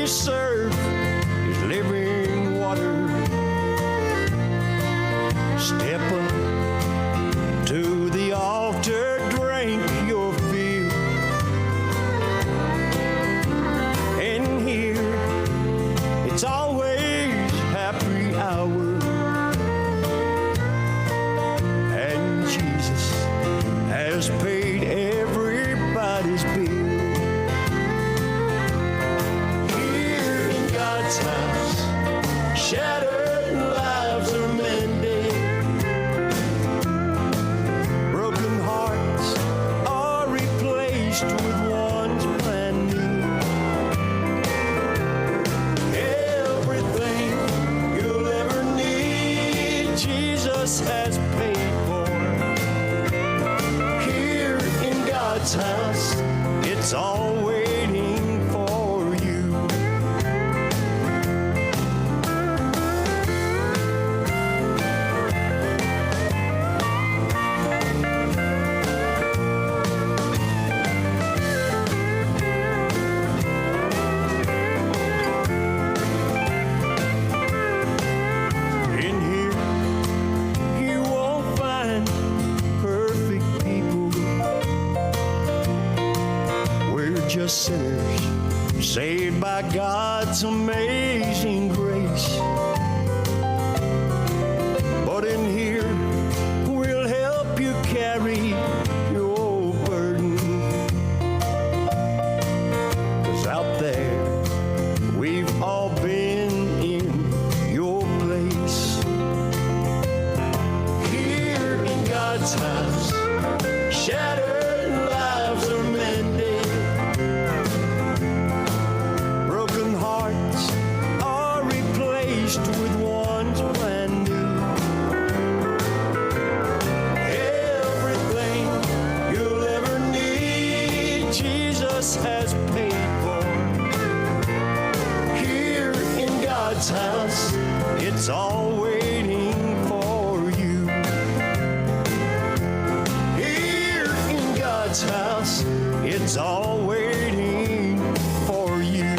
we serve is living water. Step up to the altar, drink your fill, and here it's always happy hour. And Jesus has paid everybody's bill. Here in God's house, shattered lives are mended. Broken hearts are replaced with ones brand new. Everything you'll ever need, Jesus has paid for. Here in God's house, it's all waiting for you. In here, you won't find perfect people. We're just sinners saved by God's amazing grace. But in here, we'll help you carry your burden. 'Cause out there, we've all been in your place. Here in God's house, shattered lives are mended. Broken hearts are replaced with ones brand new. Everything you'll ever need, Jesus has paid for. Here in God's house, it's all waiting for you. Here in God's house, it's all waiting for you.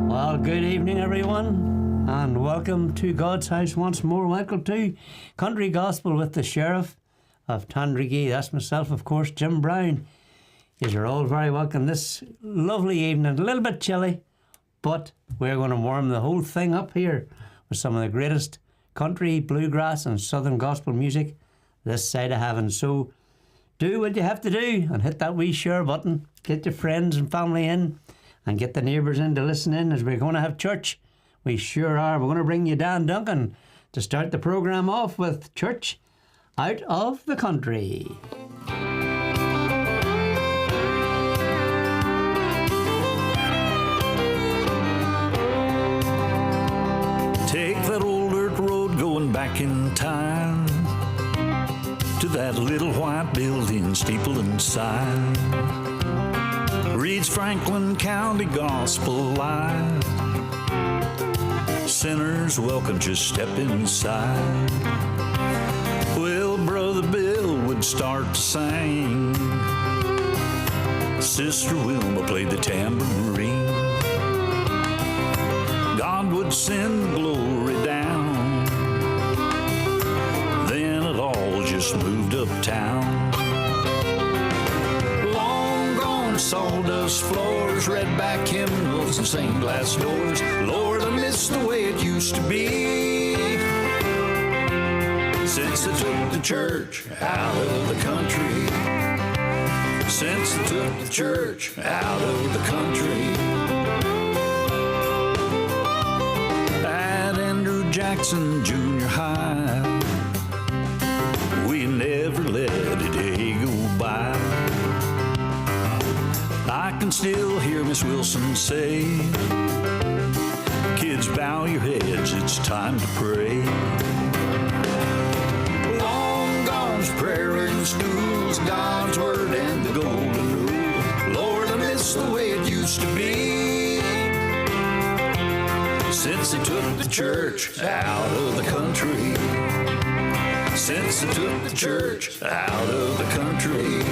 Well, good evening, everyone, and welcome to God's house once more. Welcome to Country Gospel with the Sheriff of Tandragee. That's myself, of course, Jim Brown. You're all very welcome this lovely evening. A little bit chilly, but we're going to warm the whole thing up here with some of the greatest country, bluegrass, and southern gospel music this side of heaven. So do what you have to do and hit that wee share button. Get your friends and family in and get the neighbours in to listen in as we're going to have church. We sure are. We're going to bring you Dan Duncan to start the programme off with Church Out of the Country. Take that old dirt road going back in time to that little white building, steeple and sign. Reads Franklin County Gospel Live. Sinners welcome, just step inside. Well, Brother Bill would start to sing. Sister Wilma played the tambourine. God would send the glory down. Then it all just moved uptown. Long gone sawdust floors, redback hymnals, and stained glass doors. Lord, I miss the way it used to be. Since they took the church out of the country. Since they took the church out of the country. Jackson Junior High, we never let a day go by. I can still hear Miss Wilson say, kids, bow your heads, it's time to pray. Long gone's prayer in schools, God's word and the golden rule. Lord, I miss the way it used to be. Since they took the church out of the country. Since they took the church out of the country.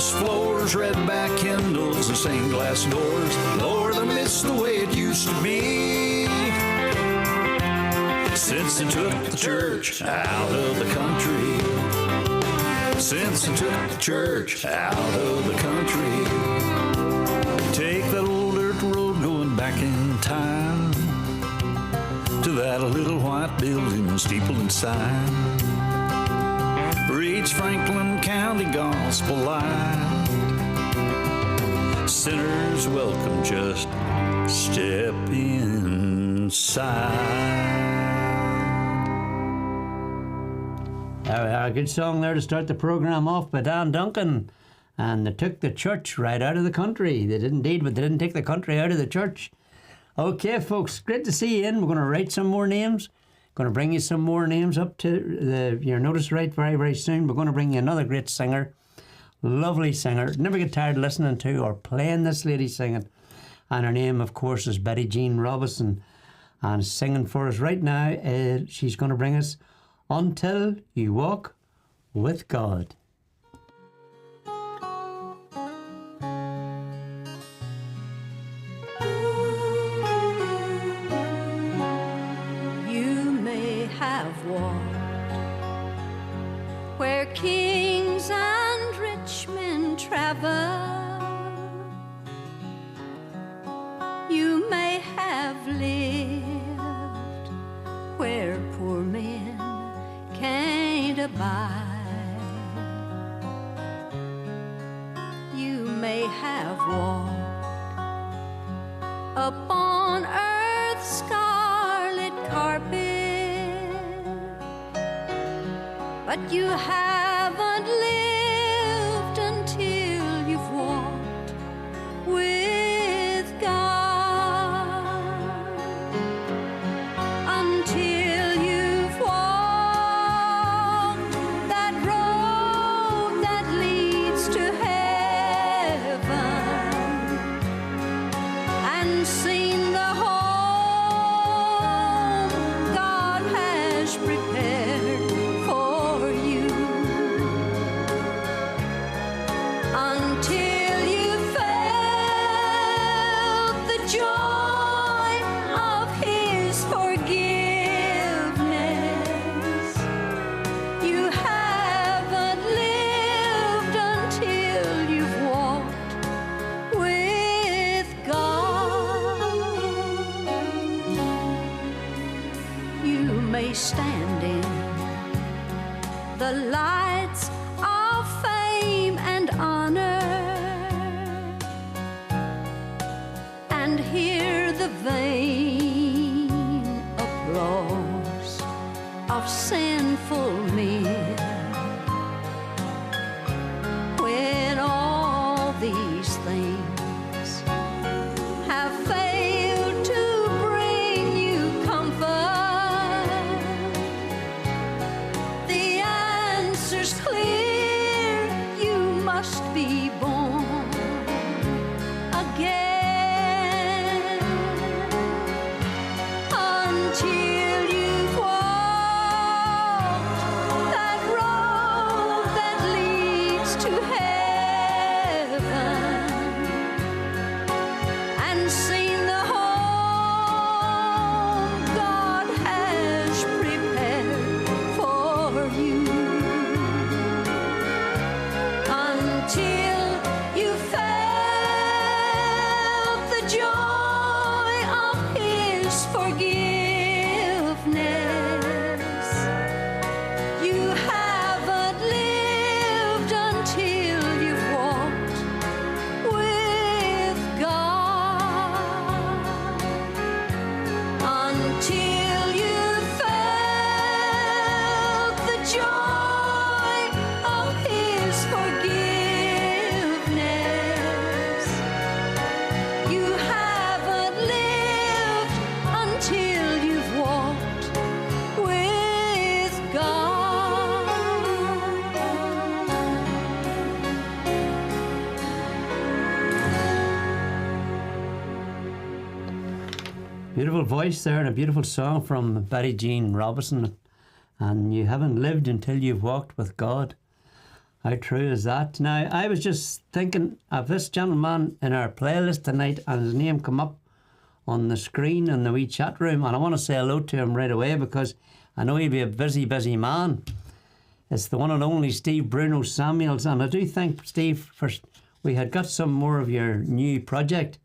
Polished floors, red back handles, and stained glass doors. Lord, I miss the way it used to be. Since they took the church out of the country. Since they took the church out of the country. Take that old dirt road going back in time to that little white building, steeple and sign. Reach Franklin County Gospel Line. Sinners welcome, just step inside. A good song there to start the programme off by Dan Duncan. And they took the church right out of the country. They did indeed, but they didn't take the country out of the church. Okay, folks, great to see you in. We're going to write some more names. Going to bring you some more names up to your notice right very, very soon. We're going to bring you another great singer. Lovely singer. Never get tired listening to or playing this lady singing. And her name, of course, is Betty Jean Robinson. And singing for us right now, she's going to bring us Until You Walk with God. You may have walked where kings and rich men travel. You may have lived where poor men can't abide. You may have walked upon earth's scarlet carpet, but you haven't lived until you've walked with God. Until you've walked that road that leads to heaven and seen the home God has prepared for you. Until you felt the joy of His forgiveness. You haven't lived until you've walked with God. You may stand in the lights of fame and honor and hear the vain applause of sinful men. When all these things have failed to bring you comfort, the answer's clear. You must be born again. Until you've walked that road that leads to heaven and seen the home God has prepared for you. Until you felt the joy of His forgiveness. You haven't lived until you've walked with God. Until you felt the joy of His forgiveness. You haven't lived until you've walked with God. Beautiful voice there and a beautiful song from Betty Jean Robinson. And you haven't lived until you've walked with God. How true is that? Now, I was just thinking of this gentleman in our playlist tonight, and his name come up on the screen in the wee chat room, and I want to say hello to him right away because I know he'll be a busy, busy man. It's the one and only Steve Bruno Samuels, and I do thank Steve for we had got some more of your new project.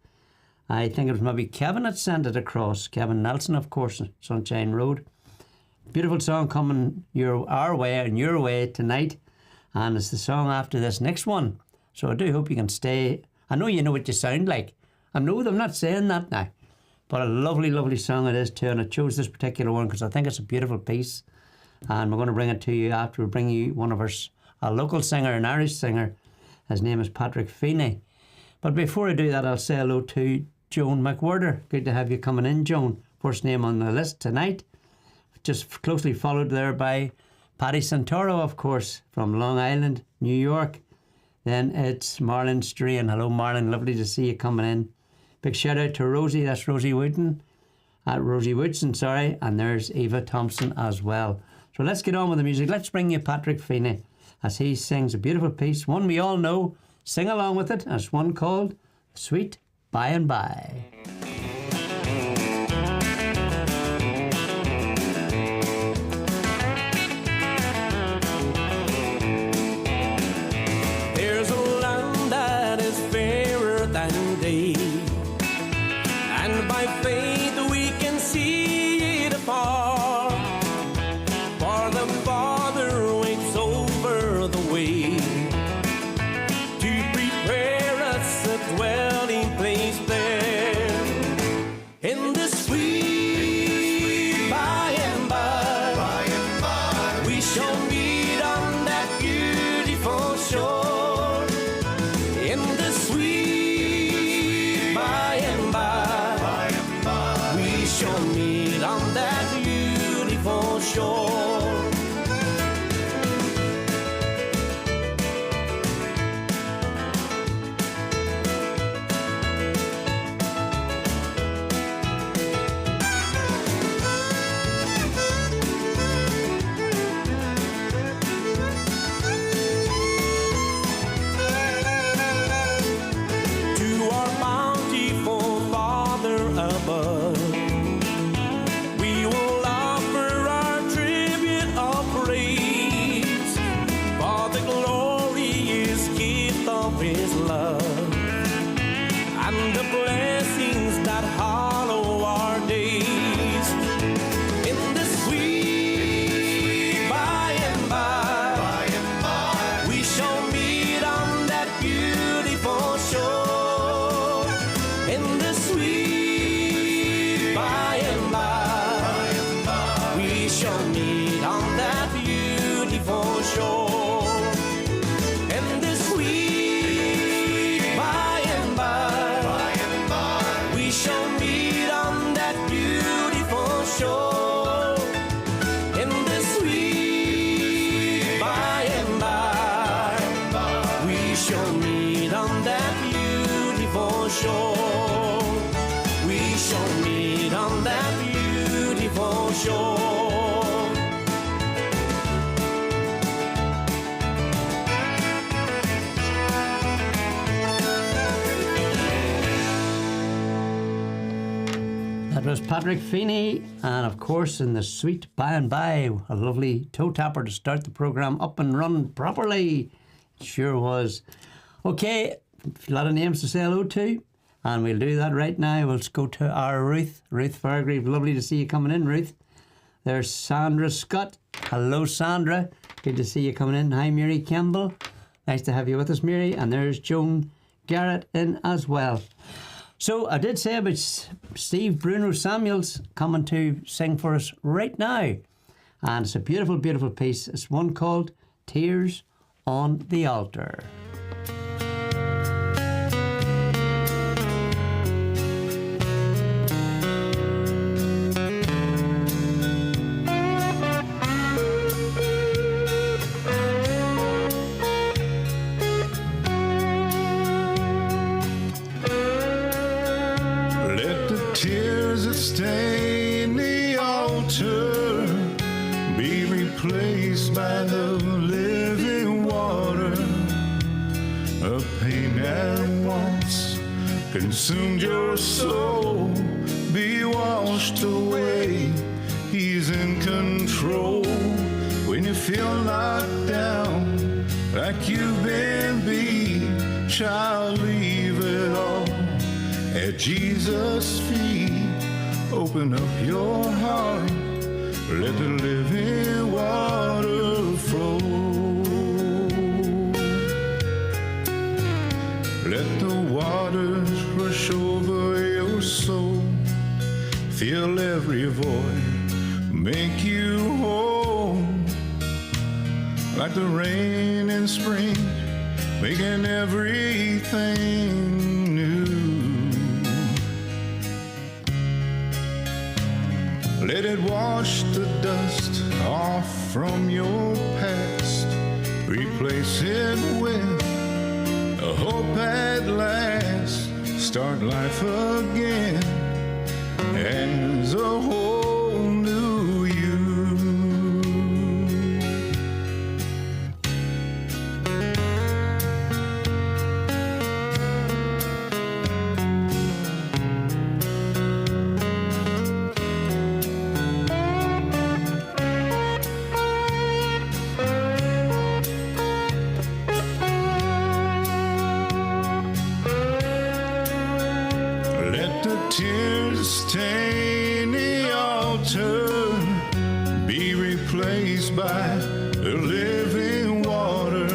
I think it was maybe Kevin that sent it across. Kevin Nelson, of course, Sunshine Road. Beautiful song coming our way and your way tonight. And it's the song after this next one. So I do hope you can stay. I know you know what you sound like. I know I'm not saying that now. But a lovely, lovely song it is too. And I chose this particular one because I think it's a beautiful piece. And we're going to bring it to you after we bring you one of a local singer, an Irish singer. His name is Patrick Feeney. But before I do that, I'll say hello to Joan McWhirter. Good to have you coming in, Joan. First name on the list tonight. Just closely followed there by Paddy Santoro, of course, from Long Island, New York. Then it's Marlon Strain. Hello, Marlon. Lovely to see you coming in. Big shout out to Rosie. That's Rosie Woodson. And there's Eva Thompson as well. So let's get on with the music. Let's bring you Patrick Feeney as he sings a beautiful piece, one we all know. Sing along with it. It's one called Sweet By and By. And by faith we can see it afar, for the Father waits over the way to prepare us a dwelling place there in the sweet by and by. We shall meet on that beautiful shore in the sweet by and by. We shall meet on that beautiful shore. To our bountiful Father above, we will offer our tribute of praise, for the glorious gift of His love and the blessings that hallow our days. In the sweet by and by, we shall meet on that beautiful shore. In the sweet by and by, we shall meet on that beautiful shore. In the sweet by and by, we shall meet on that beautiful shore. In the sweet by and by, we shall meet on that beautiful shore. We shall meet on that beautiful shore. That was Patrick Feeney, and of course in the sweet by and by, a lovely toe tapper to start the programme up and running properly. It sure was. Okay, a lot of names to say hello to, and we'll do that right now. We'll go to our Ruth Fairgrave. Lovely to see you coming in, Ruth. There's Sandra Scott. Hello, Sandra. Good to see you coming in. Hi, Mary Campbell. Nice to have you with us, Mary. And there's Joan Garrett in as well. So I did say about Steve Bruno Samuels coming to sing for us right now. And it's a beautiful, beautiful piece. It's one called Tears on the Altar. Let the tears that stain the altar be replaced by the living water. A pain that once consumed your soul, be washed away. He's in control. When you feel knocked down, like you've been beat, child, leave it all at Jesus' feet. Open up your heart, let the living water flow. Let the waters rush over your soul. Fill every void, make you whole. Like the rain in spring, making everything new. Let it wash the dust off from your past. Replace it with a hope at last. Start life again as a whole new you. Tears stain the altar, be replaced by the living water.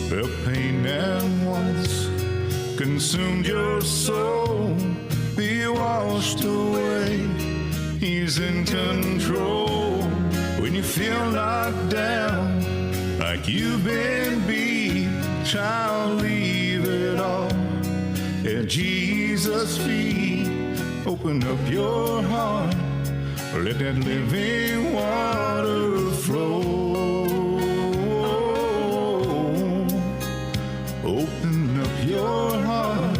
The pain that once consumed your soul, be washed away. He's in control. When you feel knocked down, like you've been beat, child, leave it all at Jesus' feet. Open up your heart, let that living water flow. Open up your heart,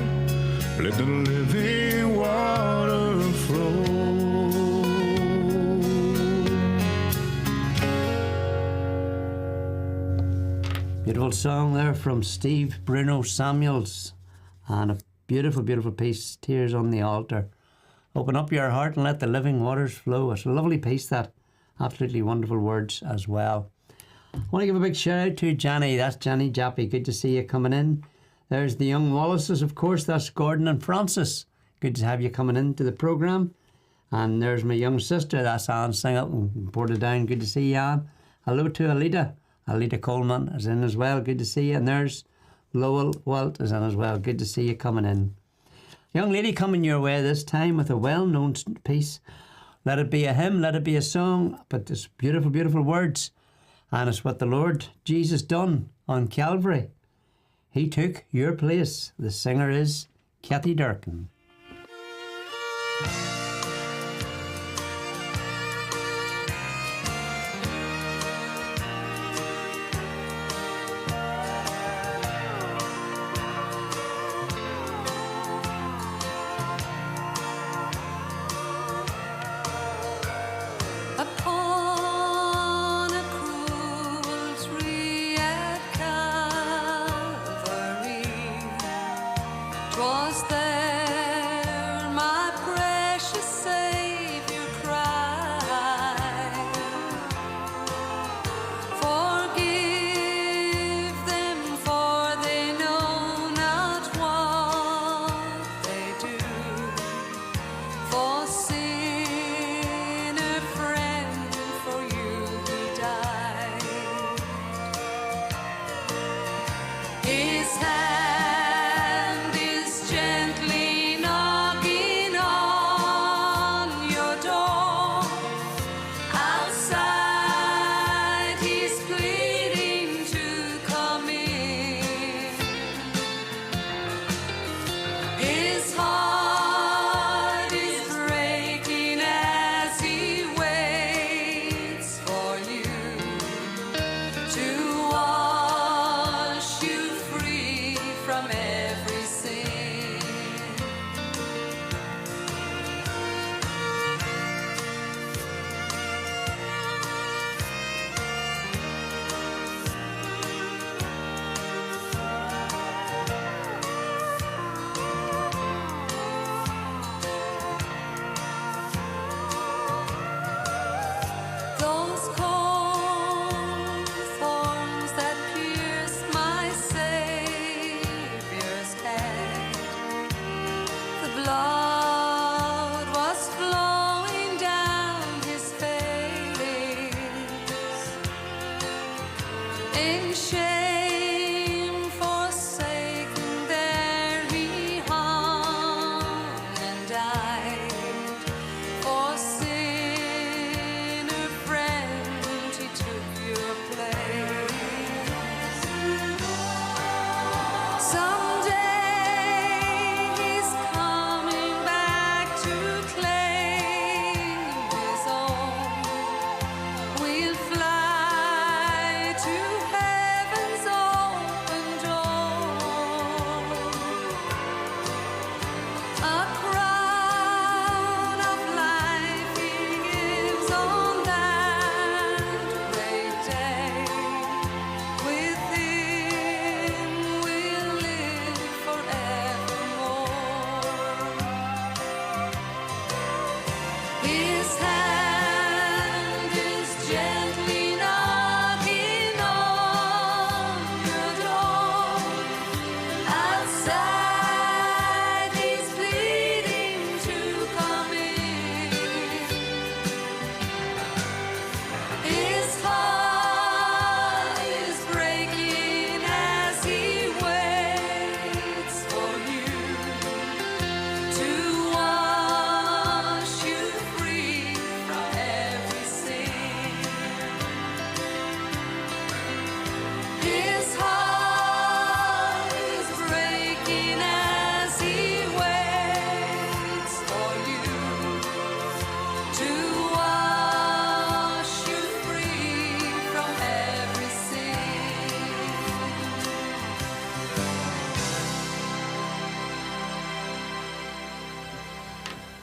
let the living water flow. Beautiful song there from Steve Bruno Samuels, and a beautiful, beautiful piece, Tears on the Altar. Open up your heart and let the living waters flow. It's a lovely piece, that. Absolutely wonderful words as well. I want to give a big shout out to Johnny. That's Johnny Jappy. Good to see you coming in. There's the young Wallaces, of course. That's Gordon and Francis. Good to have you coming into the programme. And there's my young sister. That's Anne Singleton and Portadown. Good to see you, Anne. Hello to Alita. Alita Coleman is in as well. Good to see you. And there's Lowell Walt is in as well. Good to see you coming in. Young lady coming your way this time with a well-known piece. Let it be a hymn, let it be a song, but it's beautiful, beautiful words. And it's what the Lord Jesus done on Calvary. He took your place. The singer is Kathy Durkin. Upon a cruel tree at Calvary, 'twas there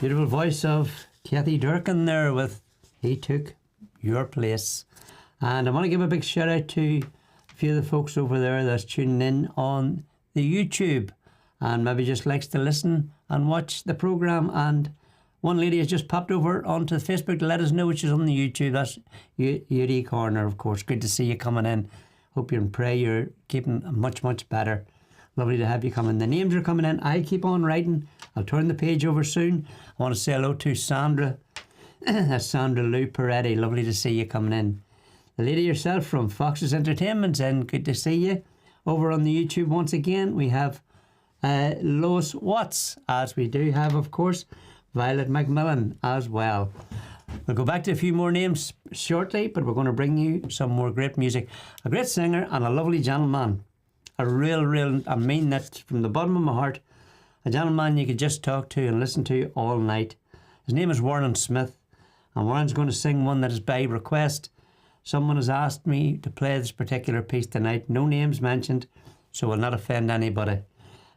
Beautiful voice of Kathy Durkin there with He Took Your Place. And I want to give a big shout out to a few of the folks over there that's tuning in on the YouTube and maybe just likes to listen and watch the programme. And one lady has just popped over onto Facebook to let us know she's on the YouTube. That's Yuri Corner, of course. Good to see you coming in. Hope you and pray you're keeping much, much better. Lovely to have you coming. The names are coming in. I keep on writing. I'll turn the page over soon. I want to say hello to Sandra. That's Sandra Lou Peretti. Lovely to see you coming in. The lady yourself from Fox's Entertainment's in. Good to see you. Over on the YouTube once again, we have Lois Watts, as we do have, of course, Violet McMillan as well. We'll go back to a few more names shortly, but we're going to bring you some more great music. A great singer and a lovely gentleman. A real, I mean that from the bottom of my heart, a gentleman you could just talk to and listen to all night. His name is Warren Smith, and Warren's going to sing one that is by request. Someone has asked me to play this particular piece tonight. No names mentioned, so will not offend anybody.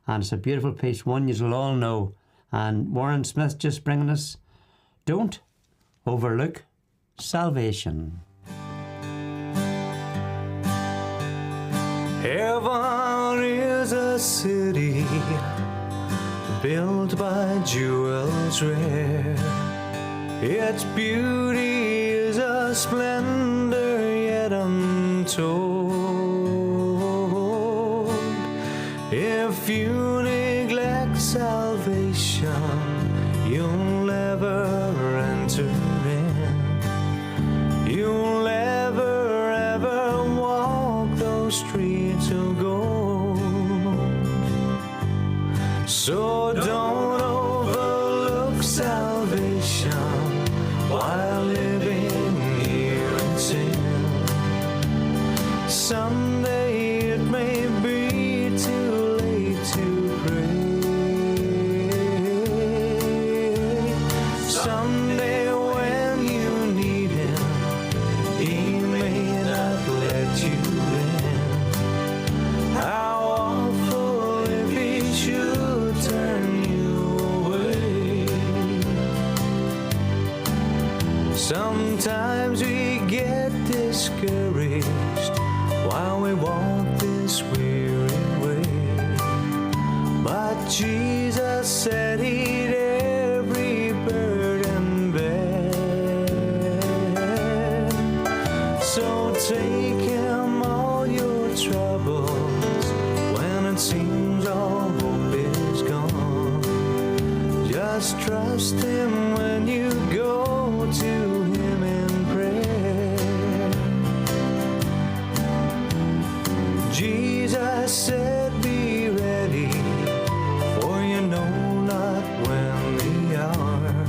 And it's a beautiful piece, one you'll all know. And Warren Smith just bringing us Don't Overlook Salvation. Heaven is a city built by jewels rare. Its beauty is a splendor yet untold. If you neglect salvation, you'll never enter in. You'll never ever walk those streets of gold. So don't overlook salvation while living here in sin. Someday it may be too late to pray. Someday when you need Him, He may not let you in. How awful if He should turn you away. Sometimes we get discouraged while we walk this weary way. But Jesus said He'd every burden bear. So take Him all your troubles when it seems all hope is gone. Just trust Him when you go to Him in prayer. Jesus said, be ready, for you know not when the hour.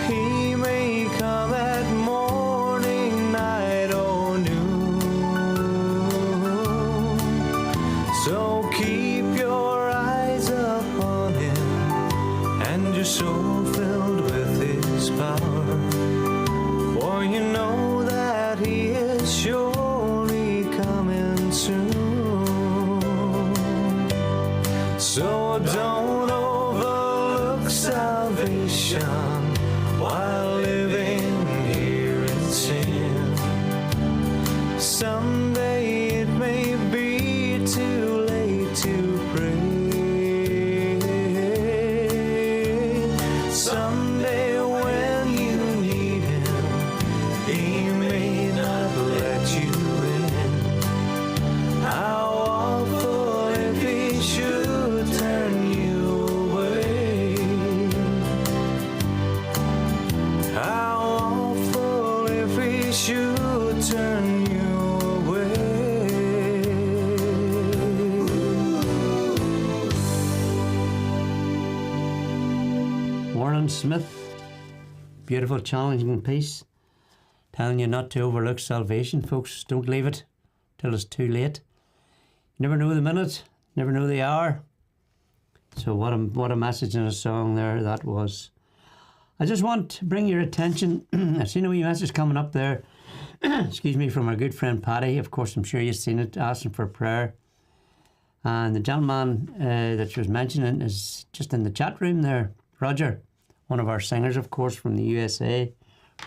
He may come at morning, night, or noon. So keep your eyes upon Him and your soul filled with His power. For you know that He is surely coming soon. So don't overlook salvation while living here in sin. Someday it may be too late to pray. Someday when you need Him, He may not let you in. How awful if He should turn you away. How awful if He should turn you away. Warren Smith, beautiful, challenging piece. Telling you not to overlook salvation, folks. Don't leave it till it's too late. You never know the minute, never know the hour. So what a message in a song there that was. I just want to bring your attention. I've seen a wee message coming up there. Excuse me, from our good friend Paddy. Of course, I'm sure you've seen it, asking for prayer. And the gentleman that she was mentioning is just in the chat room there, Roger, one of our singers, of course, from the USA.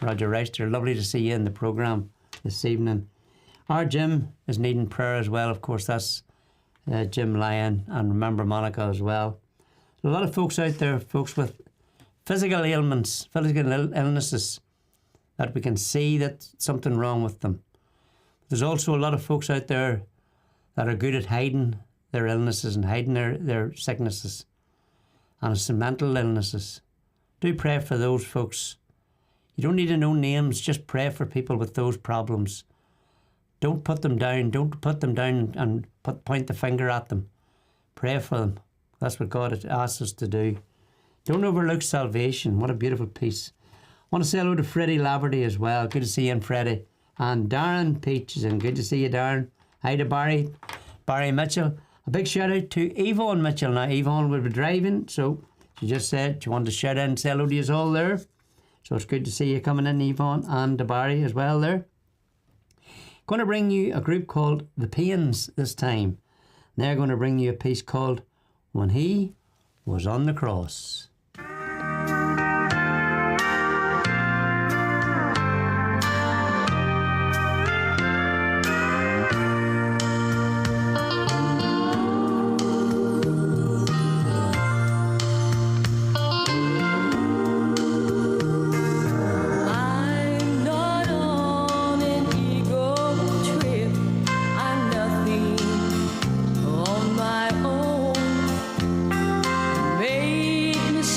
Roger Reister, lovely to see you in the programme this evening. Our Jim is needing prayer as well, of course. That's Jim Lyon, and remember Monica as well. So a lot of folks out there, folks with physical ailments, physical illnesses, that we can see that something wrong with them. There's also a lot of folks out there that are good at hiding their illnesses and hiding their sicknesses, and it's some mental illnesses. Do pray for those folks. You don't need to know names, just pray for people with those problems. Don't put them down. Don't put them down and point the finger at them. Pray for them. That's what God asks us to do. Don't overlook salvation. What a beautiful piece. I want to say hello to Freddie Laverty as well. Good to see you in, Freddie. And Darren Peach is in. Good to see you, Darren. Hi to Barry Mitchell. A big shout out to Yvonne Mitchell. Now, Yvonne will be driving, so she just said she wanted to shout out and say hello to you all there. So it's good to see you coming in, Yvonne, and to Barry as well there. Going to bring you a group called The Pains this time. They're going to bring you a piece called When He Was on the Cross. On my own, made mistakes.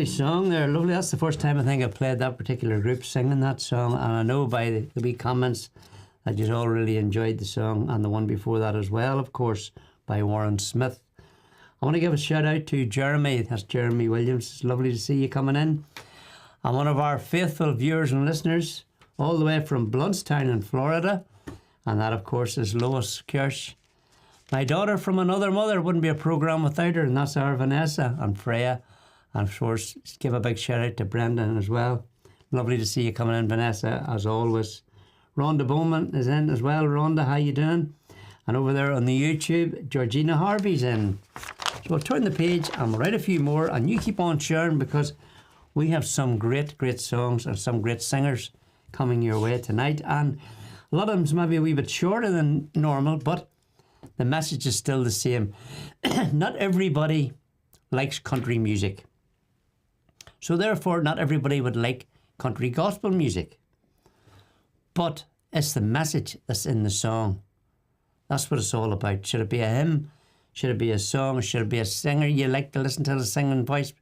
song there, lovely. That's the first time I think I've played that particular group singing that song, and I know by the wee comments that you all really enjoyed the song, and the one before that as well, of course, by Warren Smith. I want to give a shout out to Jeremy. That's Jeremy Williams. It's lovely to see you coming in. And one of our faithful viewers and listeners, all the way from Bluntstown in Florida, and that, of course, is Lois Kirsch. My daughter from another mother, wouldn't be a programme without her, and that's our Vanessa and Freya. And of course, give a big shout out to Brendan as well. Lovely to see you coming in, Vanessa, as always. Rhonda Bowman is in as well. Rhonda, how you doing? And over there on the YouTube, Georgina Harvey's in. So we'll turn the page and we'll write a few more, and you keep on sharing, because we have some great, great songs and some great singers coming your way tonight. And a lot of them's maybe a wee bit shorter than normal, but the message is still the same. Not everybody likes country music. So therefore, not everybody would like country gospel music. But it's the message that's in the song. That's what it's all about. Should it be a hymn? Should it be a song? Should it be a singer you like to listen to the singing voice?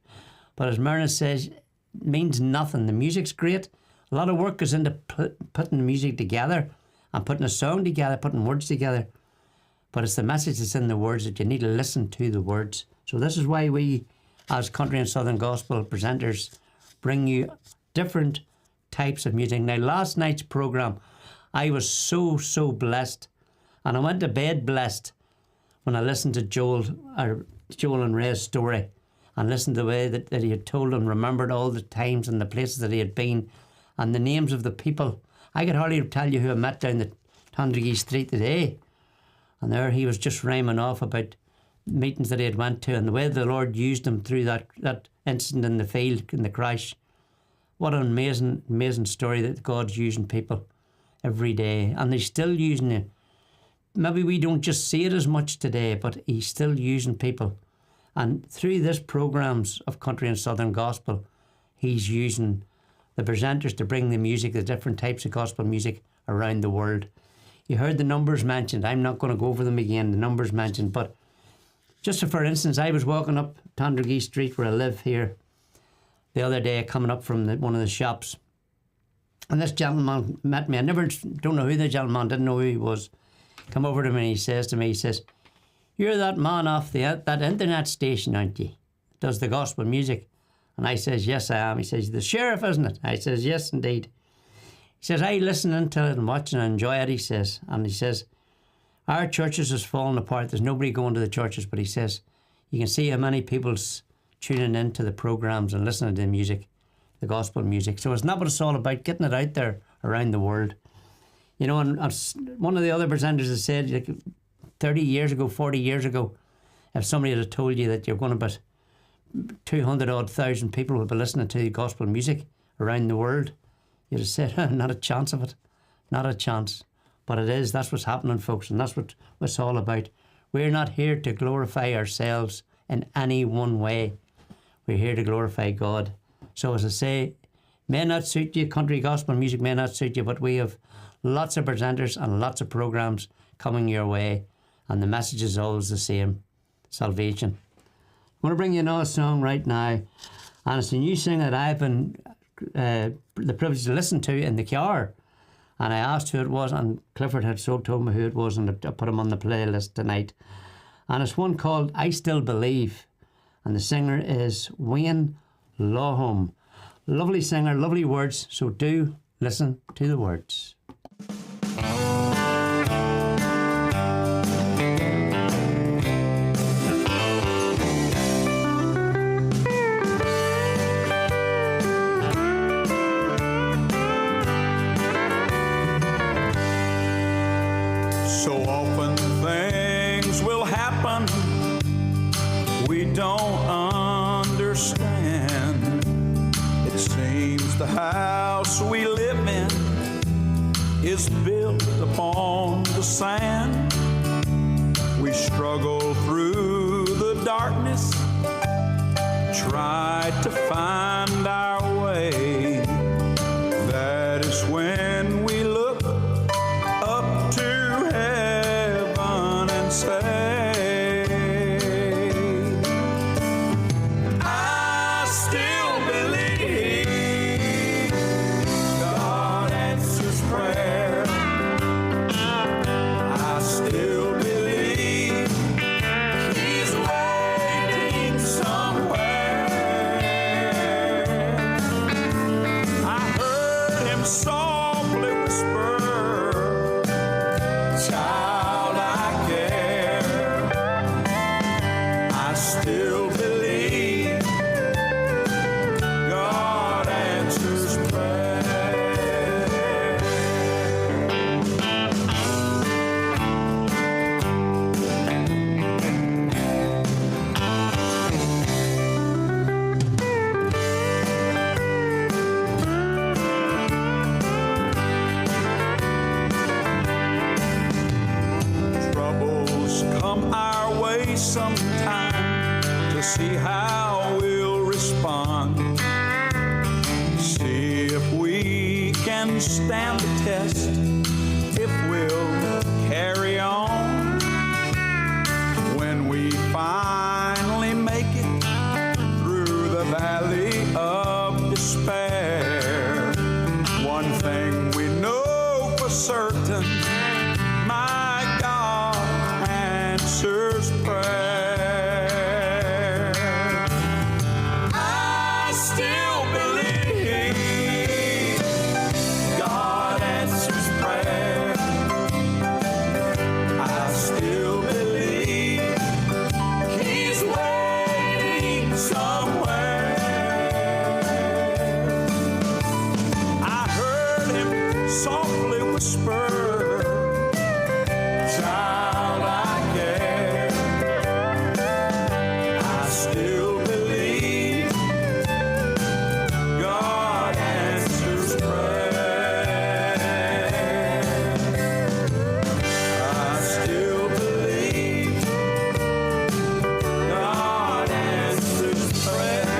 But as Myrna says, it means nothing. The music's great. A lot of work goes into putting the music together and putting a song together, putting words together. But it's the message that's in the words that you need to listen to the words. So this is why we, as country and southern gospel presenters, bring you different types of music. Now, last night's programme, I was so blessed, and I went to bed blessed when I listened to Joel and Ray's story, and listened to the way that he had told and remembered all the times and the places that he had been, and the names of the people. I could hardly tell you who I met down the Tandregee Street today, and there he was just rhyming off about meetings that he had went to, and the way the Lord used him through that incident in the field, in the crash. What an amazing story that God's using people every day, and He's still using it. Maybe we don't just see it as much today, but He's still using people. And through this programmes of country and southern gospel, He's using the presenters to bring the music, the different types of gospel music around the world. You heard the numbers mentioned. I'm not going to go over them again, the numbers mentioned, but just for instance, I was walking up Tandregee Street where I live here the other day, coming up from one of the shops, and this gentleman met me. Don't know who the gentleman, didn't know who he was. Come over to me and he says to me, "You're that man off that internet station, aren't you? Does the gospel music?" And I says, "Yes, I am." He says, "The sheriff, isn't it?" I says, "Yes, indeed." He says, "I listen to it and watch and enjoy it," he says. And he says, "Our churches is falling apart. There's nobody going to the churches." But he says, "You can see how many people's tuning into the programmes and listening to the music, the gospel music." So it's not what it's all about, getting it out there around the world. You know, and one of the other presenters has said, like 30 years ago, 40 years ago, if somebody had told you that you're going to about 200,000 people will be listening to gospel music around the world, you'd have said, not a chance of it. Not a chance. But it is. That's what's happening, folks, and that's what it's all about. We're not here to glorify ourselves in any one way. We're here to glorify God. So as I say, may not suit you, country gospel music may not suit you, but we have lots of presenters and lots of programmes coming your way, and the message is always the same: salvation. I'm going to bring you another song right now, and it's a new singer that I've been the privilege to listen to in the car, and I asked who it was, and Clifford had told me who it was, and I put him on the playlist tonight. And it's one called "I Still Believe," and the singer is Wayne Lawhome. Lovely singer, lovely words, so do listen to the words. So often things will happen we don't understand. It seems the house we live in is built upon the sand. We struggle through the darkness, try to find our way. That is when we look up to heaven and say, I still softly whisper, child, I care. I still believe God answers prayer. Troubles come our way sometime to see how we'll respond. See if we can stand the test, if we'll carry on. When we finally make it through the valley of despair, one thing we know for certain, my God answers prayer. I still believe God answers prayer. I still believe He's waiting somewhere. I heard Him softly whisper, child, I care. I still believe God answers prayer. I still believe God answers prayer.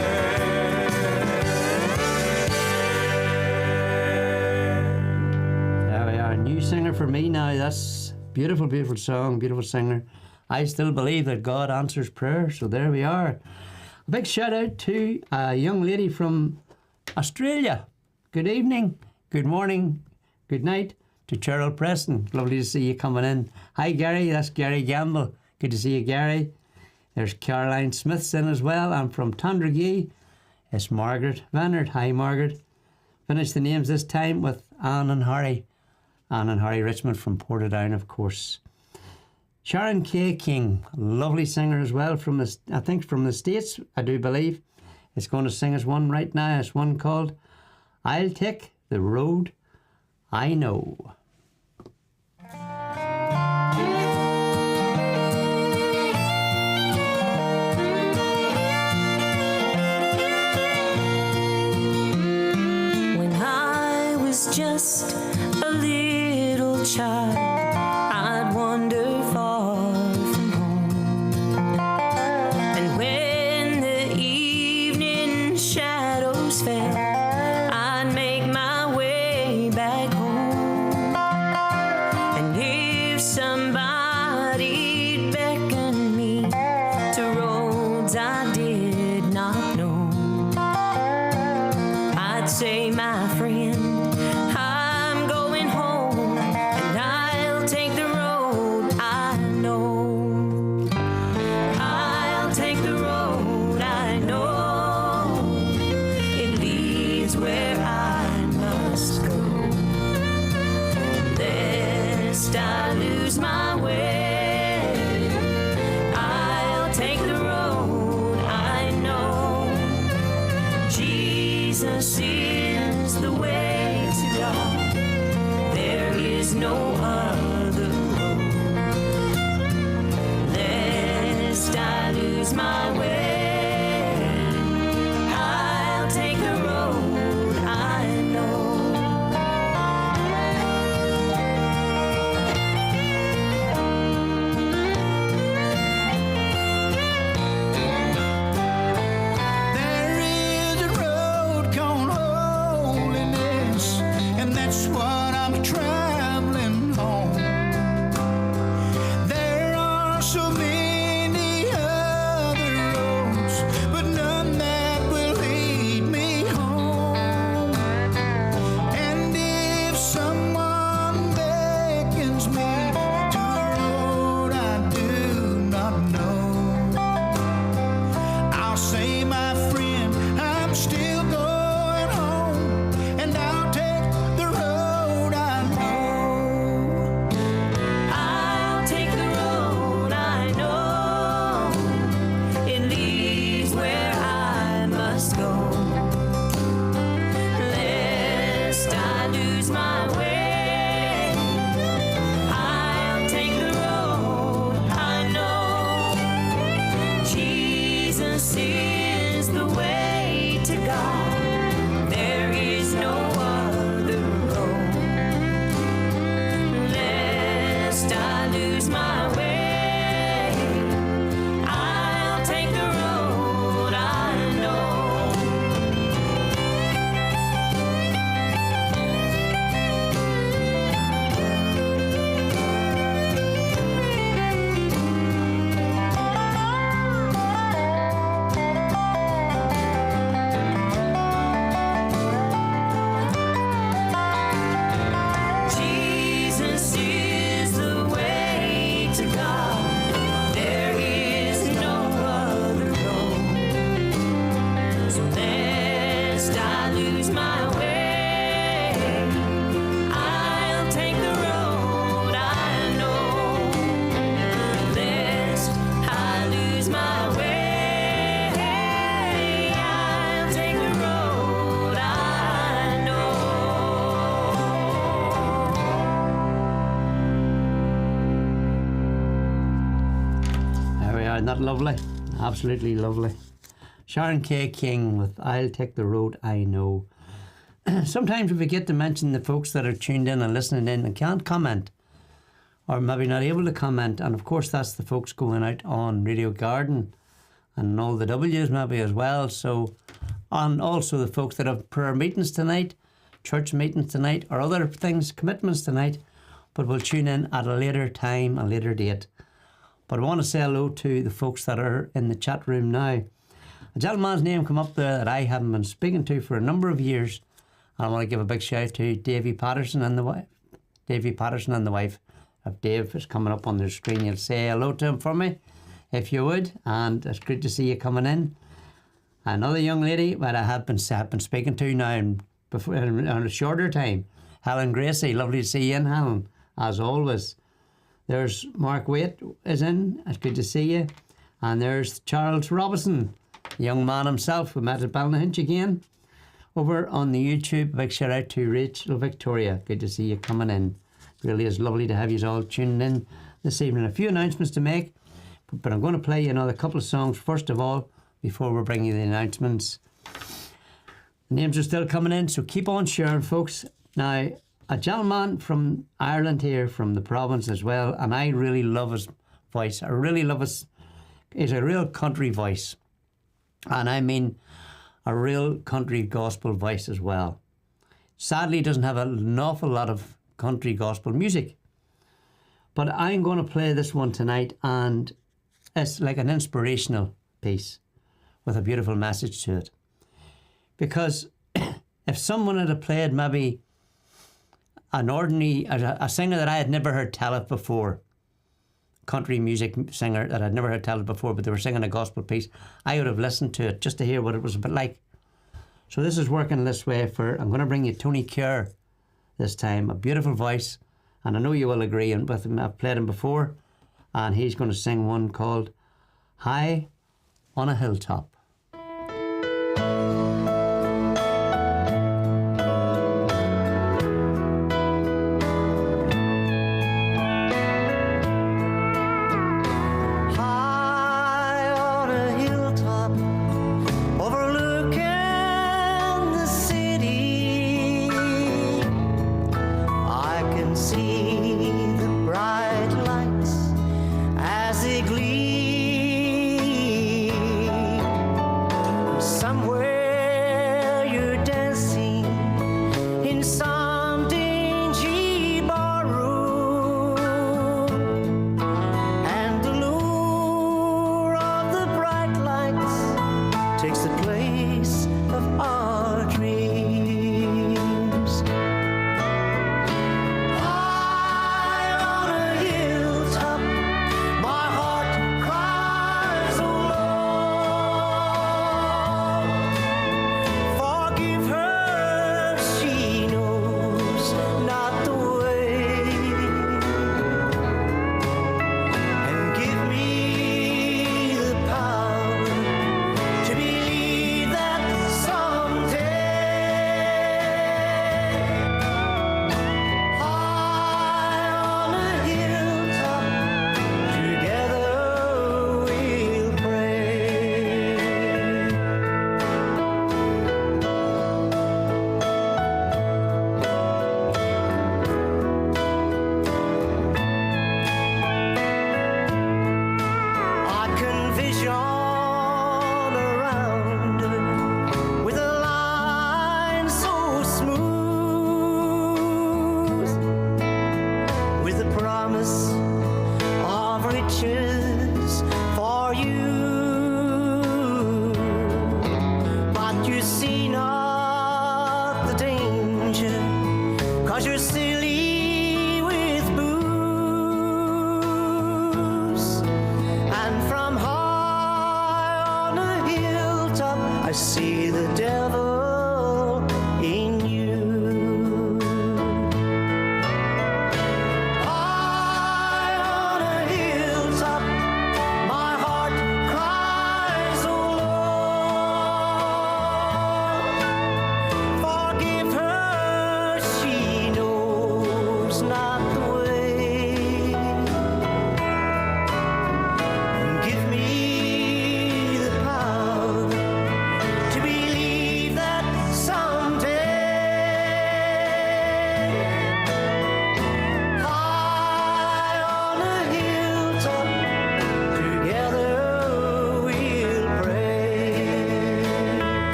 There we are, a new singer for me now. That's beautiful, beautiful song, beautiful singer. I still believe that God answers prayer, so there we are. A big shout out to a young lady from Australia. Good evening, good morning, good night to Cheryl Preston. Lovely to see you coming in. Hi Gary, that's Gary Gamble. Good to see you, Gary. There's Caroline Smith's in as well. I'm from Tandragee. It's Margaret Vannard. Hi Margaret. Finish the names this time with Anne and Harry. Anne and Harry Richmond from Portadown, of course. Sharon K. King, lovely singer as well, from the, I think from the States, I do believe. It's going to sing us one right now. It's one called I'll Take the Road I Know. When I was just a little child, I'd wander far from home. And when the evening shadows fell, I'd make my way back home. And if somebody'd beckon me to roads I did not know, I'd say, my friend, I'm going home, and I'll take the road I know. I'll take the road I know. It leads where I must go, lest I lose my way. I'll take the road I know. Jesus is the way to God. There is no other road. Lest I lose my way, I'll take the road I know. There is a road called holiness, and that's what I'm traveling on. find that lovely? Absolutely lovely. Sharon K. King with I'll Take the Road I Know. Sometimes we forget to mention the folks that are tuned in and listening in and can't comment, or maybe not able to comment, and of course that's the folks going out on Radio Garden and all the W's maybe as well. So, and also the folks that have prayer meetings tonight, church meetings tonight, or other things, commitments tonight, but will tune in at a later time, a later date. But I want to say hello to the folks that are in the chat room now. A gentleman's name come up there that I haven't been speaking to for a number of years. And I want to give a big shout out to Davy Patterson and the wife. Davy Patterson and the wife. If Dave is coming up on the screen, you'll say hello to him for me, if you would. And it's good to see you coming in. Another young lady that I have been speaking to now in a shorter time, Helen Gracie. Lovely to see you in, Helen, as always. There's Mark Waite is in. It's good to see you. And there's Charles Robinson, the young man himself. We met at Ballynahinch again. Over on the YouTube, big shout out to Rachel Victoria. Good to see you coming in. Really is lovely to have you all tuning in this evening. A few announcements to make, but I'm going to play you another couple of songs first of all before we bring you the announcements. The names are still coming in, so keep on sharing, folks. Now, a gentleman from Ireland here, from the province as well, and I really love his voice. I really love his. He's a real country voice, and I mean a real country gospel voice as well. Sadly, he doesn't have an awful lot of country gospel music, but I'm going to play this one tonight, and it's like an inspirational piece with a beautiful message to it. Because if someone had played maybe an ordinary, a singer that I had never heard tell it before, country music singer that I'd never heard tell it before, but they were singing a gospel piece, I would have listened to it just to hear what it was a bit like. So this is working this way for, I'm going to bring you Tony Kerr this time, a beautiful voice, and I know you will agree with him. I've played him before, and he's going to sing one called High on a Hilltop. As they gleam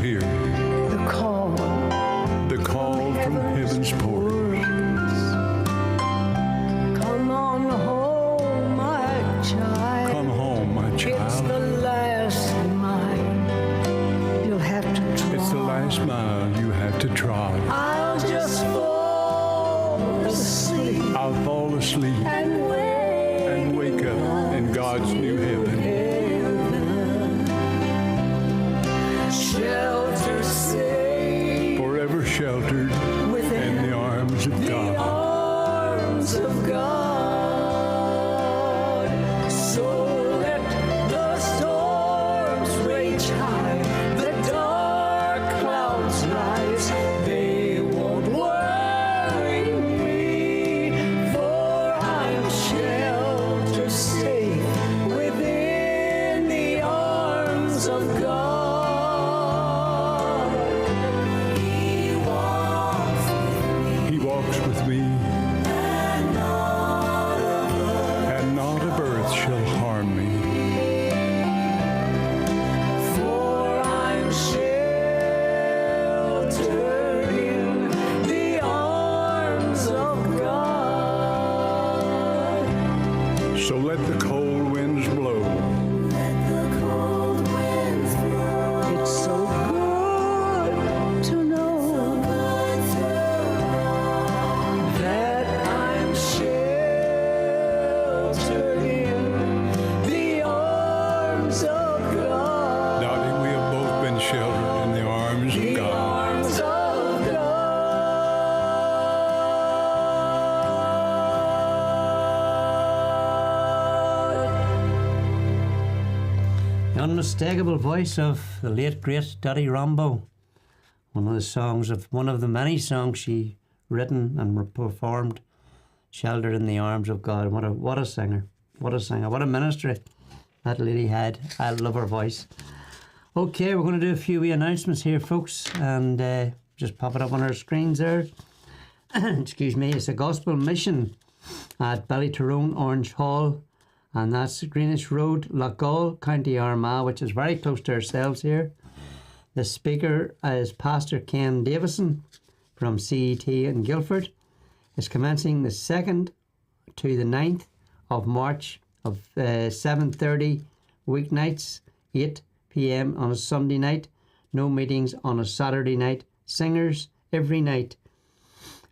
hear the call from heaven's portals. Come on home, my child. Come home, my It's child. the last mile you'll have to try. It's the last mile you have to trot. I'll just fall asleep I'll fall asleep and wake up in God's new heaven. Shelter safe Forever sheltered within in the arms of the God. arms of God. So let the storms rage high, the dark clouds rise. They won't worry me, for I'm shelter safe within the arms of God. He walks with me, and naught of earth shall harm me. For I'm sheltered in the arms of God. So let the cold winds blow. It's so good to know that I'm sheltered in the arms of God. Dottie, we have both been sheltered in the arms of God. Arms of The unmistakable voice of the late great Dottie Rambo. One of the many songs she written and performed, "Sheltered in the Arms of God." What a singer! What a singer! What a ministry that lady had. I love her voice. Okay, we're going to do a few wee announcements here, folks, and just pop it up on our screens there. Excuse me. It's a gospel mission at Ballytyrone Orange Hall, and that's Greenish Road, Loughgall, County Armagh, which is very close to ourselves here. The speaker is Pastor Ken Davison from CET in Guildford. It's commencing the 2nd to the 9th of March of 7:30 weeknights, 8 p.m. on a Sunday night, no meetings on a Saturday night, singers every night.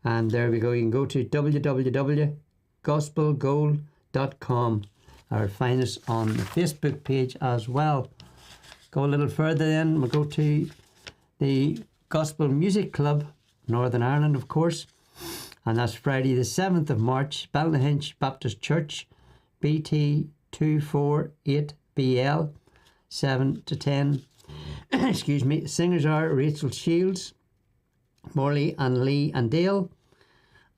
And there we go, you can go to www.gospelgold.com or find us on the Facebook page as well. Go a little further then, we'll go to the Gospel Music Club, Northern Ireland of course, and that's Friday the 7th of March, Ballynahinch Baptist Church, BT 248BL, 7 to 10. Excuse me. Singers are Rachel Shields, Morley and Lee and Dale,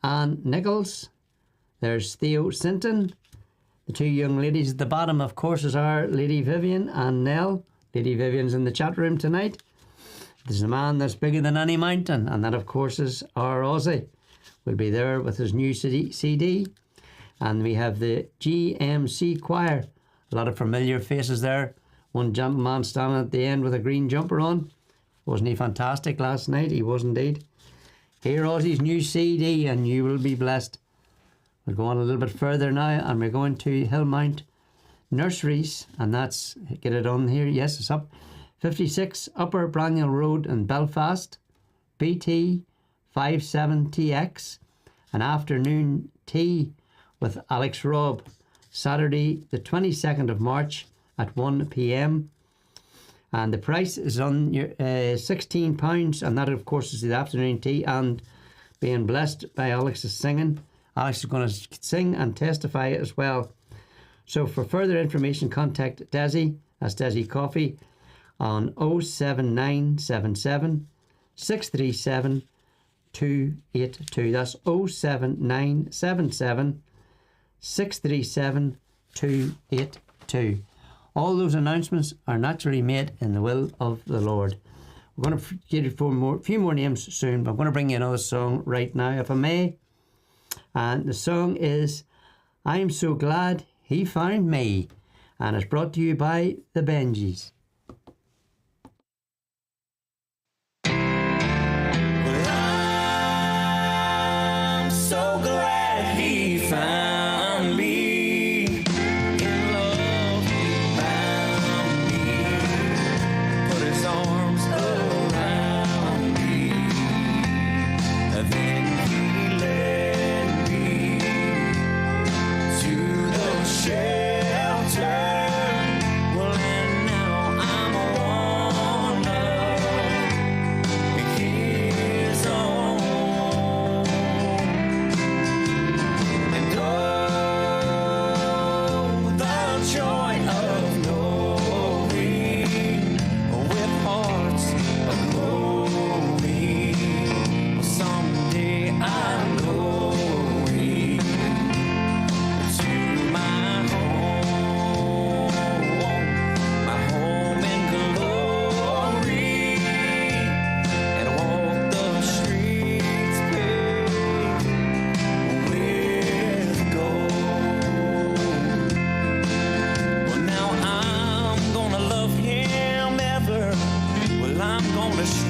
Anne Nichols. There's Theo Sinton. The two young ladies at the bottom, of course, is our Lady Vivian and Nell. Lady Vivian's in the chat room tonight. There's a man that's bigger than any mountain, and that, of course, is our Aussie. Will be there with his new CD. And we have the GMC Choir. A lot of familiar faces there. One gentleman standing at the end with a green jumper on. Wasn't he fantastic last night? He was indeed. Hear Aussie's new CD and you will be blessed. We'll go on a little bit further now, and we're going to Hillmount Nurseries, and that's, get it on here, yes, it's up, 56 Upper Braniel Road in Belfast, BT 57TX, an afternoon tea with Alex Robb, Saturday the 22nd of March at 1 p.m. And the price is on your £16, and that of course is the afternoon tea and being blessed by Alex's singing. Alex is going to sing and testify as well. So for further information, contact Desi, that's Desi Coffee, on 07977 637 282. That's 07977 637 282. All those announcements are naturally made in the will of the Lord. We're going to get you a few more names soon, but I'm going to bring you another song right now, if I may. And the song is I'm So Glad He Found Me, and it's brought to you by the Benjis.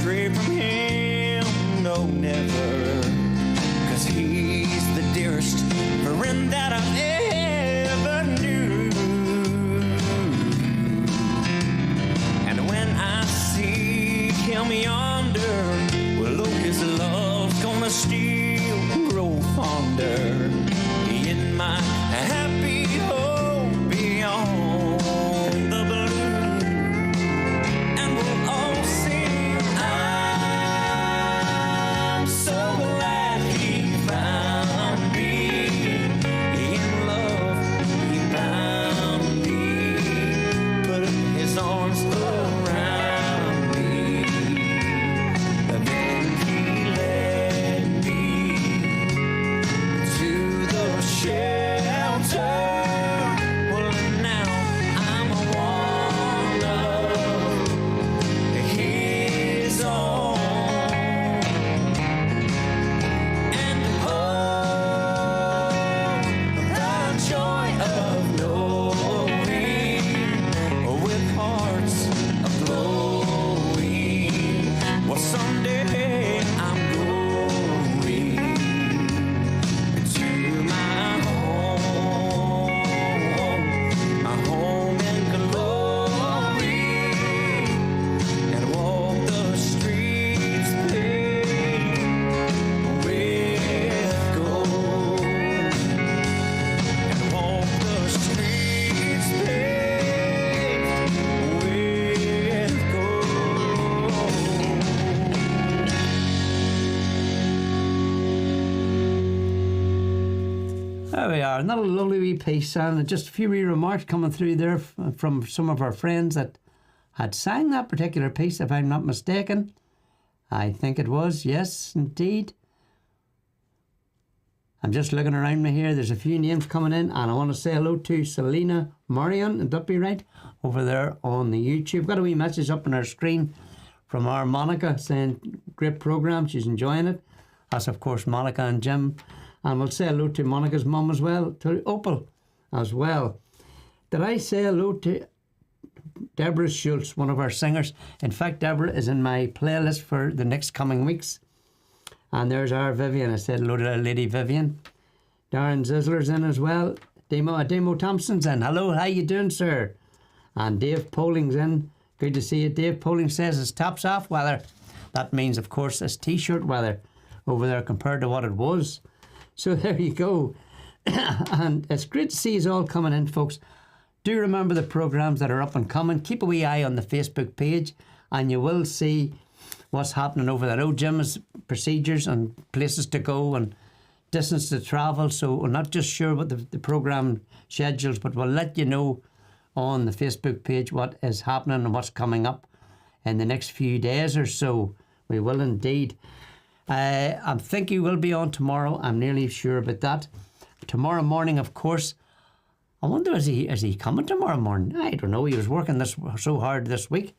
stray from him, no, never. 'Cause he's the dearest friend that I ever knew. And when I see him yonder, well, oh, his love's gonna still grow fonder in my happy home beyond the blue. And we'll all sing, I'm so glad he found me. In love he found me, put his arms around me, and then he led me to the shelter. Well, now I'm one of his own. And oh, the joy of knowing, with hearts glowing, well, someday I'm going to my home in glory, and walk the streets paved with gold, and walk the streets paved with gold. There we are, another lovely wee piece, and just a few wee remarks coming through there from some of our friends that had sang that particular piece, if I'm not mistaken. I think it was, yes, indeed. I'm just looking around me here. There's a few names coming in, and I want to say hello to Selena Marion, would that be right? Over there on the YouTube. Got a wee message up on our screen from our Monica saying, great programme, she's enjoying it. That's, of course, Monica and Jim. And we'll say hello to Monica's mum as well, to Opal as well. Did I say hello to Deborah Schultz, one of our singers? In fact, Deborah is in my playlist for the next coming weeks. And there's our Vivian. I said hello to Lady Vivian. Darren Zizzler's in as well. Demo Thompson's in. Hello, how you doing, sir? And Dave Polling's in. Good to see you. Dave Polling says it's tops off weather. That means, of course, it's t-shirt weather over there compared to what it was. So there you go. And it's great to see you all coming in, folks. Do remember the programmes that are up and coming. Keep a wee eye on the Facebook page, and you will see what's happening over there. Oh, Jim's procedures and places to go and distance to travel. So we're not just sure what the programme schedules, but we'll let you know on the Facebook page what is happening and what's coming up in the next few days or so. We will indeed. I think he will be on tomorrow. I'm nearly sure about that. Tomorrow morning, of course. I wonder, is he coming tomorrow morning? I don't know. He was working so hard this week.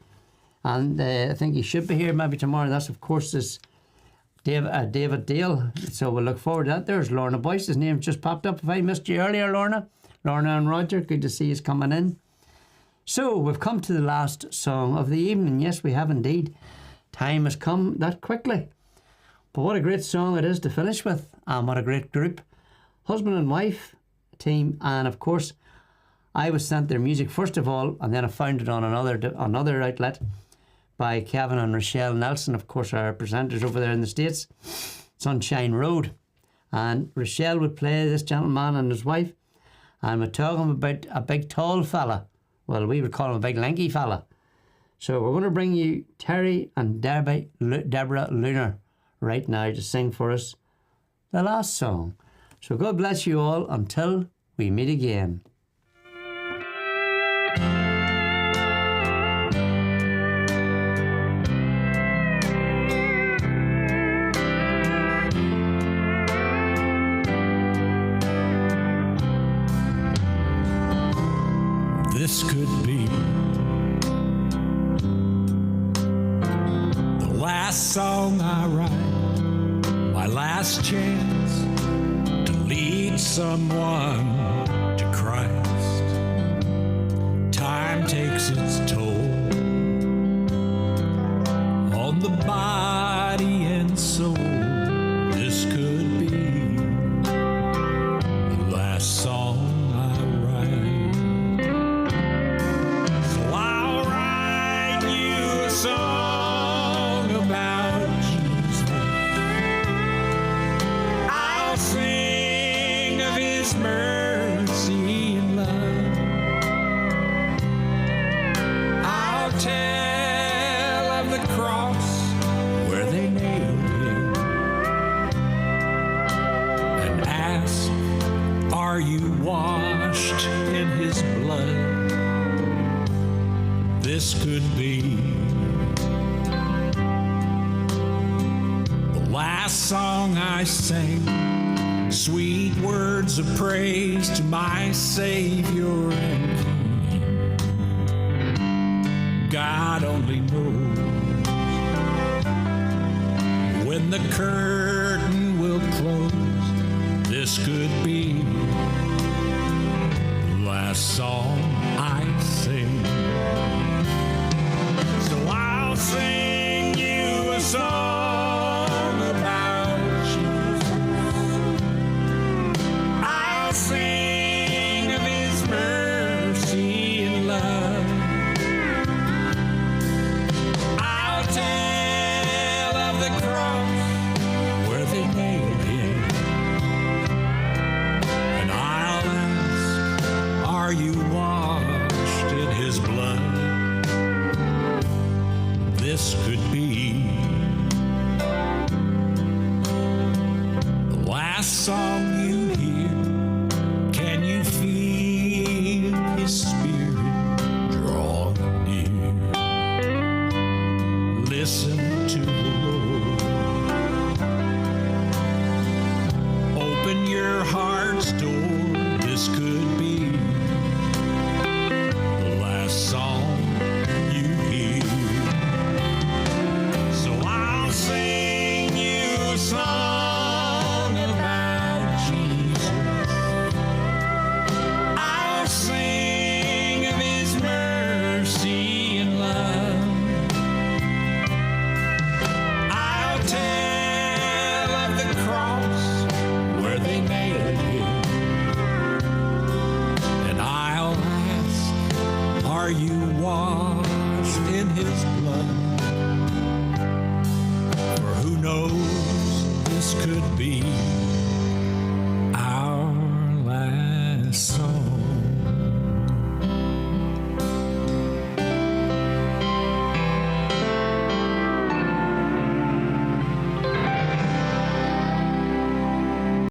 And I think he should be here maybe tomorrow. That's, of course, is David Dale. So we'll look forward to that. There's Lorna Boyce. His name just popped up. If I missed you earlier, Lorna. Lorna and Roger, good to see you coming in. So we've come to the last song of the evening. Yes, we have indeed. Time has come that quickly. But what a great song it is to finish with, and what a great group. Husband and wife team, and of course I was sent their music first of all, and then I found it on another outlet by Kevin and Rochelle Nelson, of course our presenters over there in the States, Sunshine Road. And Rochelle would play this gentleman and his wife, and we're talking about a big tall fella. Well, we would call him a big lanky fella. So we're going to bring you Terry and Deborah Lunar right now to sing for us the last song. So God bless you all until we meet again. This could be the last song I write, my last chance to lead someone to Christ. Time takes its toll on the body body and soul. This could be the last song I write. So I'll write you a song about Jesus. I'll sing of his mercy and love. I'll tell of the cross where they nailed him and ask, are you washed in his blood? This could be the last song I sang. Sweet words of praise to my Savior and King. God only knows when the curtain will close. This could be the last song I sing. So I'll sing you a song about Jesus. I'll sing of his mercy and love. I'll tell of the cross where they nailed him. And I'll ask, are you washed in his blood? This could be the last song you hear. Can you feel his spirit draw near? Listen to the Lord. Open your heart's door. This could be the last song you hear. So I'll sing you a song about Jesus. I'll sing of his mercy and love. I'll tell of the cross where they nailed him. And I'll ask, are you washed in his blood? For who knows, this could be